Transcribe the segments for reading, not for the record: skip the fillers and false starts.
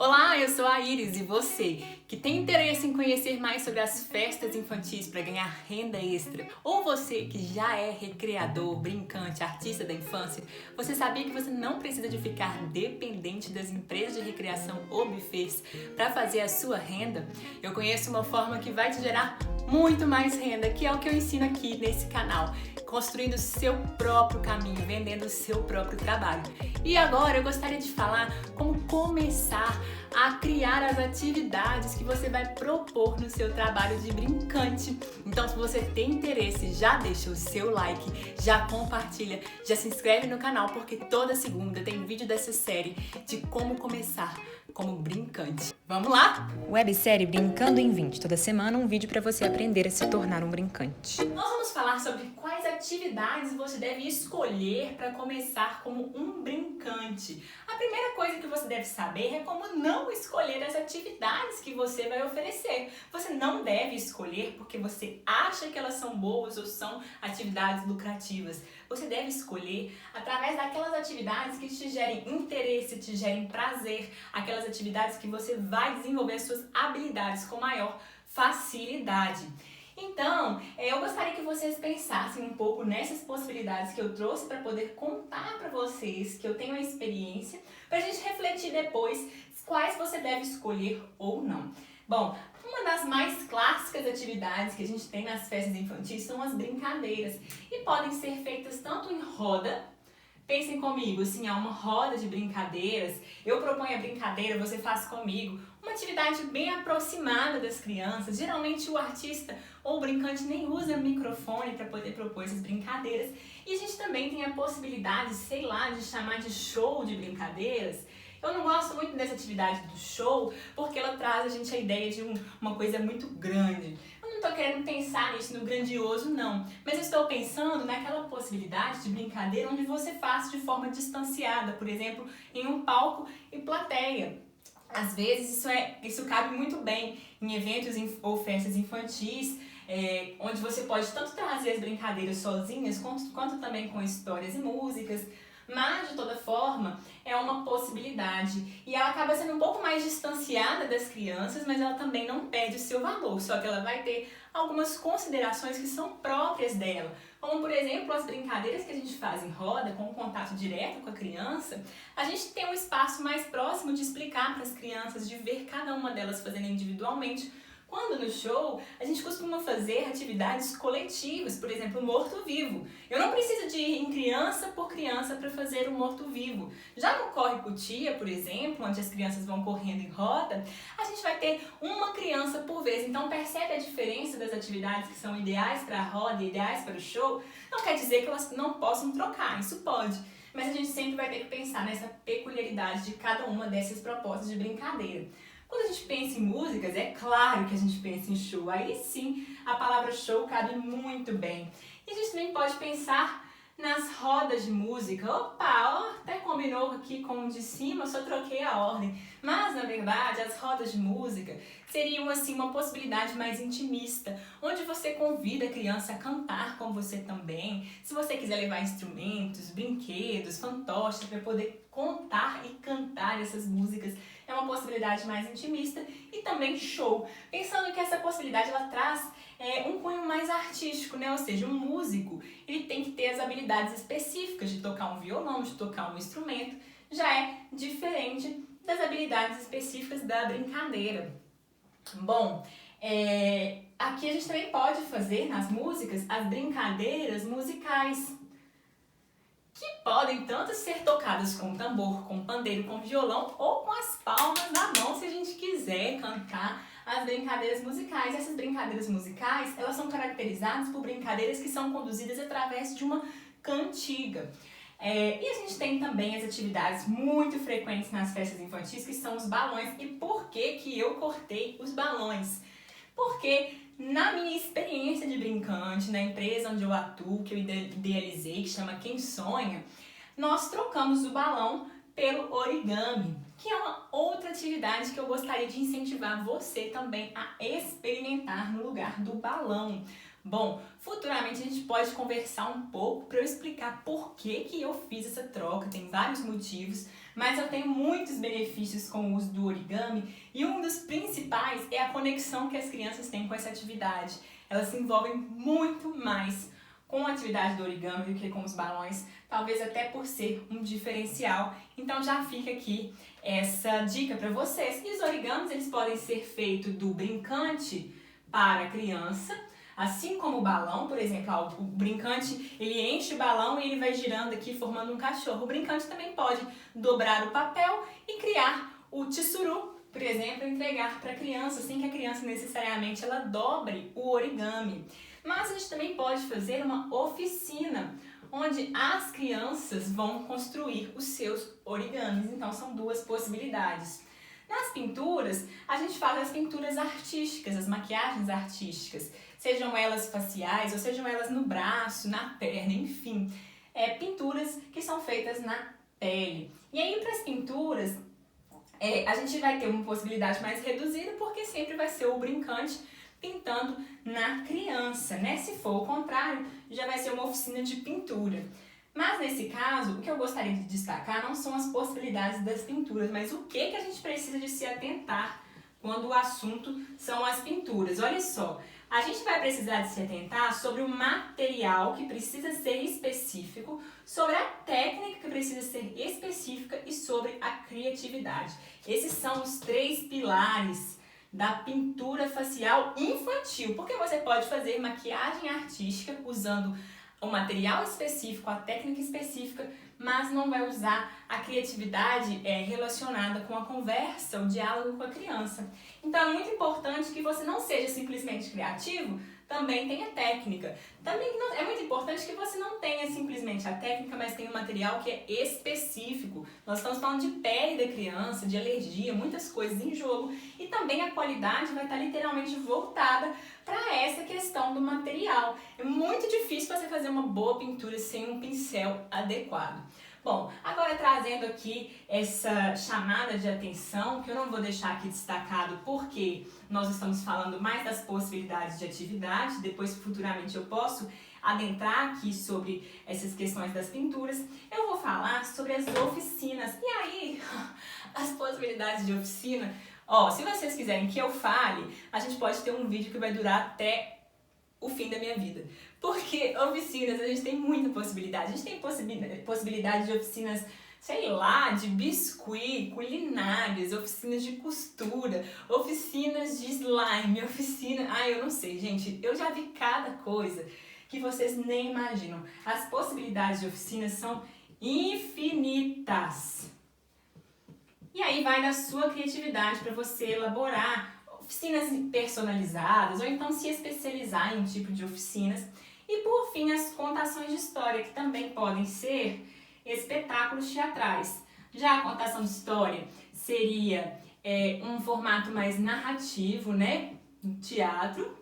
Olá, eu sou a Iris e você que tem interesse em conhecer mais sobre as festas infantis para ganhar renda extra, ou você que já é recreador, brincante, artista da infância, você sabia que você não precisa de ficar dependente das empresas de recreação ou buffets para fazer a sua renda? Eu conheço uma forma que vai te gerar muito mais renda, que é o que eu ensino aqui nesse canal, construindo seu próprio caminho, vendendo o seu próprio trabalho. E agora eu gostaria de falar como começar a criar as atividades que você vai propor no seu trabalho de brincante. Então, se você tem interesse, já deixa o seu like, já compartilha, já se inscreve no canal, porque toda segunda tem vídeo dessa série de como começar como brincante. Vamos lá? Websérie Brincando em 20. Toda semana um vídeo para você aprender a se tornar um brincante. Nós vamos falar sobre quais atividades você deve escolher para começar como um brincante. A primeira coisa que você deve saber é como não escolher as atividades que você vai oferecer. Você não deve escolher porque você acha que elas são boas ou são atividades lucrativas. Você deve escolher através daquelas atividades que te gerem interesse, te gerem prazer, aquelas atividades que você vai desenvolver as suas habilidades com maior facilidade. Então, eu gostaria que vocês pensassem um pouco nessas possibilidades que eu trouxe para poder contar para vocês, que eu tenho a experiência, para a gente refletir depois quais você deve escolher ou não. Bom, uma das mais clássicas atividades que a gente tem nas festas infantis são as brincadeiras e podem ser feitas tanto em roda. Pensem comigo, assim, há uma roda de brincadeiras, eu proponho a brincadeira, você faz comigo, uma atividade bem aproximada das crianças. Geralmente o artista ou o brincante nem usa microfone para poder propor essas brincadeiras. E a gente também tem a possibilidade, sei lá, de chamar de show de brincadeiras. Eu não gosto muito dessa atividade do show, porque ela traz a gente a ideia de uma coisa muito grande. Eu não estou querendo pensar nisso no grandioso, não. Mas eu estou pensando naquela possibilidade de brincadeira onde você faz de forma distanciada, por exemplo, em um palco e plateia. Às vezes isso cabe muito bem em eventos ou festas infantis, onde você pode tanto trazer as brincadeiras sozinhas, quanto também com histórias e músicas. Mas, de toda forma, é uma possibilidade. E ela acaba sendo um pouco mais distanciada das crianças, mas ela também não perde o seu valor. Só que ela vai ter algumas considerações que são próprias dela. Como, por exemplo, as brincadeiras que a gente faz em roda, com contato direto com a criança, a gente tem um espaço mais próximo de explicar para as crianças, de ver cada uma delas fazendo individualmente. Quando no show, a gente costuma fazer atividades coletivas, por exemplo, morto-vivo. Eu não preciso de ir em criança por criança para fazer o morto-vivo. Já no corre-cutia, por exemplo, onde as crianças vão correndo em roda, a gente vai ter uma criança por vez. Então percebe a diferença das atividades que são ideais para a roda e ideais para o show? Não quer dizer que elas não possam trocar, isso pode. Mas a gente sempre vai ter que pensar nessa peculiaridade de cada uma dessas propostas de brincadeira. Quando a gente pensa em músicas, é claro que a gente pensa em show. Aí sim, a palavra show cabe muito bem. E a gente também pode pensar nas rodas de música. Opa, ó, até combinou aqui com o de cima, só troquei a ordem. Mas, na verdade, as rodas de música seriam, assim, uma possibilidade mais intimista, onde você convida a criança a cantar com você também. Se você quiser levar instrumentos, brinquedos, fantoches para poder contar e cantar essas músicas, é uma possibilidade mais intimista e também show. Pensando que essa possibilidade ela traz um cunho mais artístico, né? Ou seja, um músico ele tem que ter as habilidades específicas de tocar um violão, de tocar um instrumento. Já é diferente das habilidades específicas da brincadeira. Bom, aqui a gente também pode fazer nas músicas as brincadeiras musicais, que podem tanto ser tocadas com tambor, com pandeiro, com violão ou com as palmas na mão, se a gente quiser cantar as brincadeiras musicais. Essas brincadeiras musicais, elas são caracterizadas por brincadeiras que são conduzidas através de uma cantiga. E a gente tem também as atividades muito frequentes nas festas infantis, que são os balões. E por que que eu cortei os balões? Porque na minha experiência de brincante, na empresa onde eu atuo, que eu idealizei, que chama Quem Sonha, nós trocamos o balão pelo origami, que é uma outra atividade que eu gostaria de incentivar você também a experimentar no lugar do balão. Bom, futuramente a gente pode conversar um pouco para eu explicar por que que eu fiz essa troca, tem vários motivos, mas eu tenho muitos benefícios com o uso do origami e um dos principais é a conexão que as crianças têm com essa atividade. Elas se envolvem muito mais com a atividade do origami do que com os balões, talvez até por ser um diferencial. Então já fica aqui essa dica para vocês. E os origamis eles podem ser feitos do brincante para a criança, assim como o balão, por exemplo, o brincante ele enche o balão e ele vai girando aqui formando um cachorro. O brincante também pode dobrar o papel e criar o tsuru, por exemplo, entregar para a criança, sem que a criança necessariamente ela dobre o origami. Mas a gente também pode fazer uma oficina, onde as crianças vão construir os seus origamis. Então são duas possibilidades. Nas pinturas, a gente faz as pinturas artísticas, as maquiagens artísticas, sejam elas faciais ou sejam elas no braço, na perna, enfim. Pinturas que são feitas na pele. E aí para as pinturas, a gente vai ter uma possibilidade mais reduzida porque sempre vai ser o brincante pintando na criança, né? Se for o contrário, já vai ser uma oficina de pintura. Mas nesse caso, o que eu gostaria de destacar não são as possibilidades das pinturas, mas o que a gente precisa de se atentar quando o assunto são as pinturas. Olha só, a gente vai precisar de se atentar sobre o material que precisa ser específico, sobre a técnica que precisa ser específica e sobre a criatividade. Esses são os 3 pilares da pintura facial infantil, porque você pode fazer maquiagem artística usando o material específico, a técnica específica, mas não vai usar a criatividade relacionada com a conversa, o diálogo com a criança. Então é muito importante que você não seja simplesmente criativo, também tenha técnica. Também é muito importante que você não tenha simplesmente a técnica, mas tenha um material que é específico. Nós estamos falando de pele da criança, de alergia, muitas coisas em jogo. E também a qualidade vai estar literalmente voltada para essa questão do material. É muito difícil você fazer uma boa pintura sem um pincel adequado. Bom, agora trazendo aqui essa chamada de atenção, que eu não vou deixar aqui destacado porque nós estamos falando mais das possibilidades de atividade, depois futuramente eu posso adentrar aqui sobre essas questões das pinturas, eu vou falar sobre as oficinas. E aí, as possibilidades de oficina, se vocês quiserem que eu fale, a gente pode ter um vídeo que vai durar até o fim da minha vida. Porque oficinas, a gente tem muita possibilidade. A gente tem possibilidade de oficinas, sei lá, de biscuit, culinárias, oficinas de costura, oficinas de slime, eu não sei, gente. Eu já vi cada coisa que vocês nem imaginam. As possibilidades de oficinas são infinitas. E aí vai da sua criatividade para você elaborar oficinas personalizadas ou então se especializar em um tipo de oficinas. E por fim, as contações de história, que também podem ser espetáculos teatrais. Já a contação de história seria um formato mais narrativo, né? Teatro,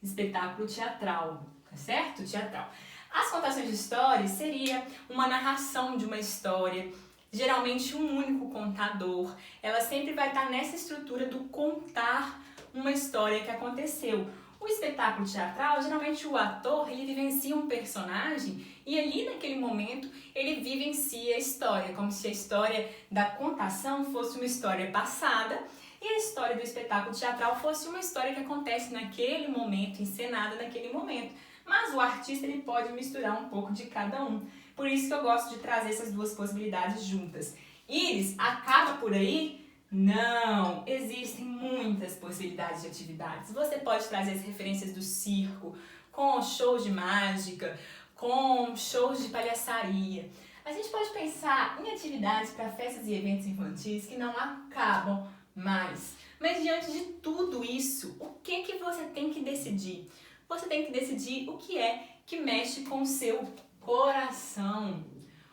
espetáculo teatral, tá certo? Teatral. As contações de história seria uma narração de uma história, geralmente um único contador. Ela sempre vai estar nessa estrutura do contar uma história que aconteceu. O espetáculo teatral, geralmente o ator, ele vivencia um personagem e ali naquele momento ele vivencia a história, como se a história da contação fosse uma história passada e a história do espetáculo teatral fosse uma história que acontece naquele momento, encenada naquele momento. Mas o artista ele pode misturar um pouco de cada um. Por isso que eu gosto de trazer essas duas possibilidades juntas. Iris, acaba por aí? Não, existem muitas possibilidades de atividades. Você pode trazer as referências do circo, com shows de mágica, com shows de palhaçaria. A gente pode pensar em atividades para festas e eventos infantis que não acabam mais. Mas diante de tudo isso, o que você tem que decidir? Você tem que decidir o que é que mexe com o seu coração.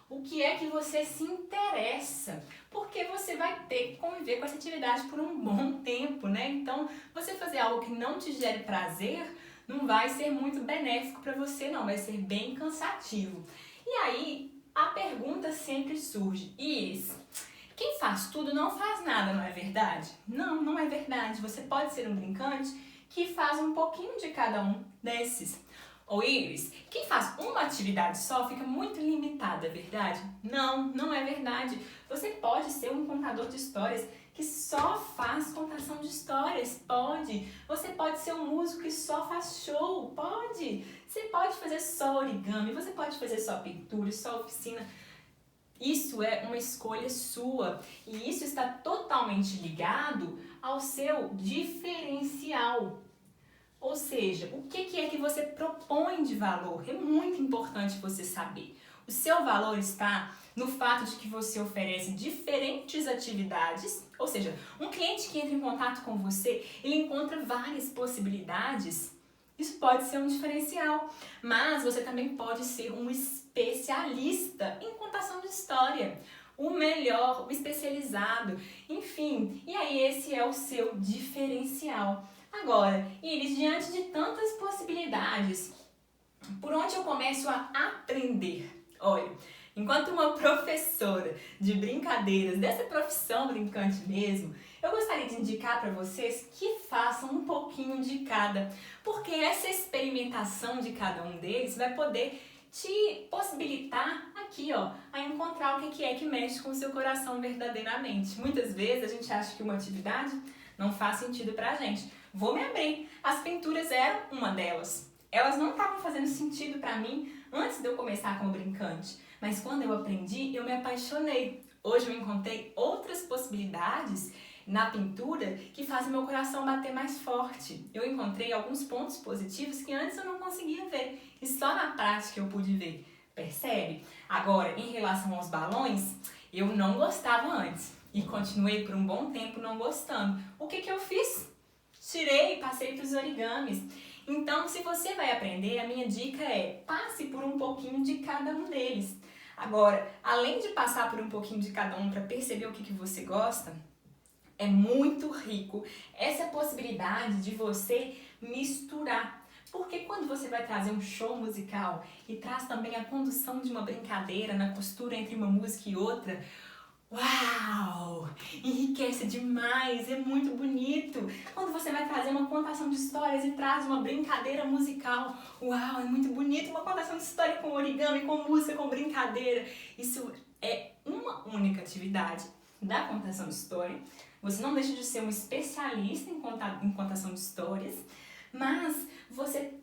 O que é que você se interessa? Porque você vai ter que conviver com essa atividade por um bom tempo, né? Então, você fazer algo que não te gere prazer não vai ser muito benéfico para você, não. Vai ser bem cansativo. E aí, a pergunta sempre surge. Iris, quem faz tudo não faz nada, não é verdade? Não, não é verdade. Você pode ser um brincante que faz um pouquinho de cada um desses. Ô Iris, quem faz uma atividade só fica muito limitado, é verdade? Não, não é verdade. Você pode ser um contador de histórias que só faz contação de histórias, pode. Você pode ser um músico que só faz show, pode. Você pode fazer só origami, você pode fazer só pintura, só oficina. Isso é uma escolha sua e isso está totalmente ligado ao seu diferencial. Ou seja, o que é que você propõe de valor? É muito importante você saber. O seu valor está no fato de que você oferece diferentes atividades, ou seja, um cliente que entra em contato com você, ele encontra várias possibilidades. Isso pode ser um diferencial, mas você também pode ser um especialista em contação de história, o melhor, o especializado, enfim. E aí esse é o seu diferencial. Agora, Iris, diante de tantas possibilidades, por onde eu começo a aprender? Olha, enquanto uma professora de brincadeiras, dessa profissão brincante mesmo, eu gostaria de indicar para vocês que façam um pouquinho de cada, porque essa experimentação de cada um deles vai poder te possibilitar aqui, ó, a encontrar o que é que mexe com o seu coração verdadeiramente. Muitas vezes a gente acha que uma atividade não faz sentido pra gente. Vou me abrir. As pinturas eram uma delas. Elas não estavam fazendo sentido pra mim antes de eu começar como brincante, mas quando eu aprendi, eu me apaixonei. Hoje eu encontrei outras possibilidades na pintura que fazem meu coração bater mais forte. Eu encontrei alguns pontos positivos que antes eu não conseguia ver e só na prática eu pude ver. Percebe? Agora, em relação aos balões, eu não gostava antes e continuei por um bom tempo não gostando. O que eu fiz? Tirei e passei para os origamis. Então, se você vai aprender, a minha dica é passe por um pouquinho de cada um deles. Agora, além de passar por um pouquinho de cada um para perceber o que você gosta, é muito rico essa possibilidade de você misturar. Porque quando você vai trazer um show musical e traz também a condução de uma brincadeira na costura entre uma música e outra, uau! Enriquece demais, é muito bonito. Quando você vai trazer uma contação de histórias e traz uma brincadeira musical, uau, é muito bonito. Uma contação de história com origami, com música, com brincadeira. Isso é uma única atividade da contação de história. Você não deixa de ser um especialista em contação de histórias, mas você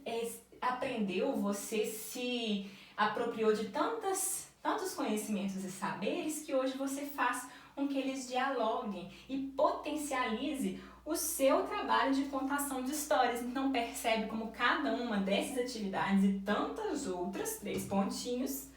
aprendeu, você se apropriou de tantos conhecimentos e saberes que hoje você faz com que eles dialoguem e potencialize o seu trabalho de contação de histórias. Então percebe como cada uma dessas atividades e tantas outras, 3 pontinhos,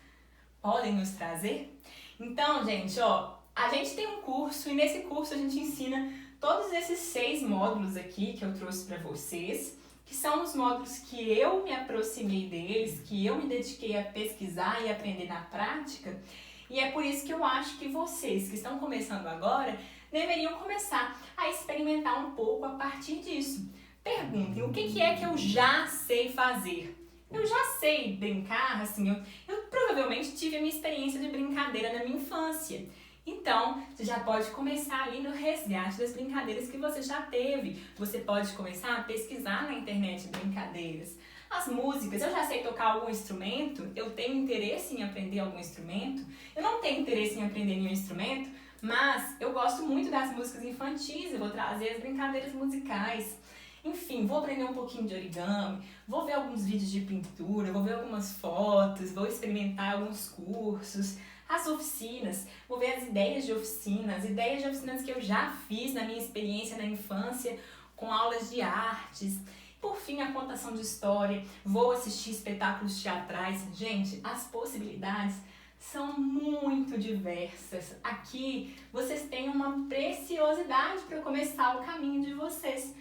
podem nos trazer? Então, gente, ó, a gente tem um curso e nesse curso a gente ensina todos esses 6 módulos aqui que eu trouxe para vocês, que são os módulos que eu me aproximei deles, que eu me dediquei a pesquisar e aprender na prática. E é por isso que eu acho que vocês que estão começando agora deveriam começar a experimentar um pouco a partir disso. Perguntem, o que é que eu já sei fazer? Eu já sei brincar, assim, eu provavelmente tive a minha experiência de brincadeira na minha infância. Então, você já pode começar ali no resgate das brincadeiras que você já teve. Você pode começar a pesquisar na internet brincadeiras. As músicas, eu já sei tocar algum instrumento, eu tenho interesse em aprender algum instrumento. Eu não tenho interesse em aprender nenhum instrumento, mas eu gosto muito das músicas infantis, eu vou trazer as brincadeiras musicais. Enfim, vou aprender um pouquinho de origami, vou ver alguns vídeos de pintura, vou ver algumas fotos, vou experimentar alguns cursos. As oficinas, vou ver as ideias de oficinas que eu já fiz na minha experiência na infância com aulas de artes. Por fim, a contação de história, vou assistir espetáculos teatrais. Gente, as possibilidades são muito diversas. Aqui vocês têm uma preciosidade para começar o caminho de vocês.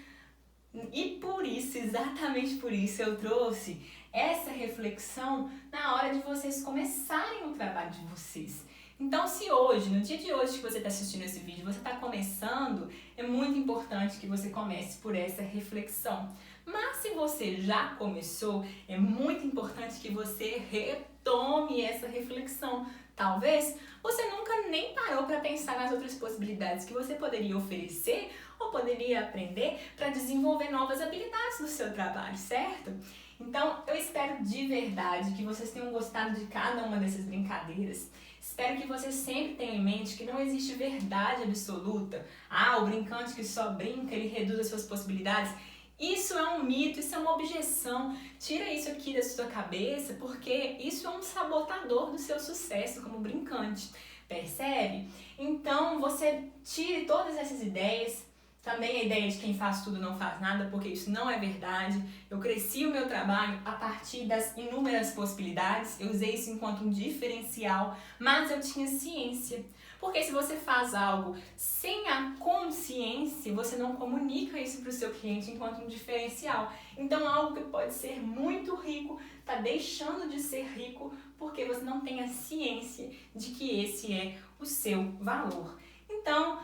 E por isso, exatamente por isso, eu trouxe essa reflexão na hora de vocês começarem o trabalho de vocês. Então, se hoje, no dia de hoje que você está assistindo esse vídeo, você está começando, é muito importante que você comece por essa reflexão. Mas se você já começou, é muito importante que você retome essa reflexão. Talvez você nunca nem parou para pensar nas outras possibilidades que você poderia oferecer ou poderia aprender para desenvolver novas habilidades no seu trabalho, certo? Então, eu espero de verdade que vocês tenham gostado de cada uma dessas brincadeiras. Espero que vocês sempre tenham em mente que não existe verdade absoluta. O brincante que só brinca, ele reduz as suas possibilidades. Isso é um mito, isso é uma objeção. Tira isso aqui da sua cabeça, porque isso é um sabotador do seu sucesso como brincante. Percebe? Então, você tire todas essas ideias. Também a ideia de quem faz tudo não faz nada, porque isso não é verdade. Eu cresci o meu trabalho a partir das inúmeras possibilidades, eu usei isso enquanto um diferencial, mas eu tinha ciência. Porque se você faz algo sem a consciência, você não comunica isso para o seu cliente enquanto um diferencial. Então, algo que pode ser muito rico está deixando de ser rico porque você não tem a ciência de que esse é o seu valor. Então,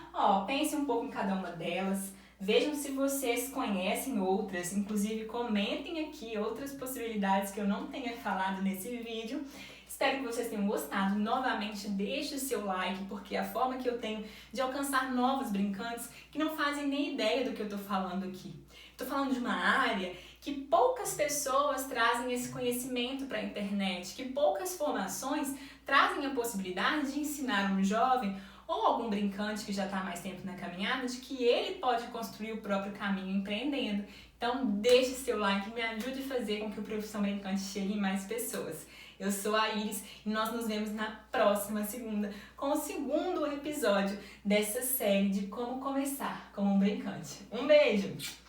pense um pouco em cada uma delas, vejam se vocês conhecem outras, inclusive comentem aqui outras possibilidades que eu não tenha falado nesse vídeo. Espero que vocês tenham gostado. Novamente, deixe o seu like, porque é a forma que eu tenho de alcançar novos brincantes que não fazem nem ideia do que eu estou falando aqui. Estou falando de uma área que poucas pessoas trazem esse conhecimento para a internet, que poucas formações trazem a possibilidade de ensinar um jovem ou algum brincante que já está há mais tempo na caminhada, de que ele pode construir o próprio caminho empreendendo. Então, deixe seu like e me ajude a fazer com que o Profissão Brincante chegue em mais pessoas. Eu sou a Iris e nós nos vemos na próxima segunda com o segundo episódio dessa série de como começar como um brincante. Um beijo!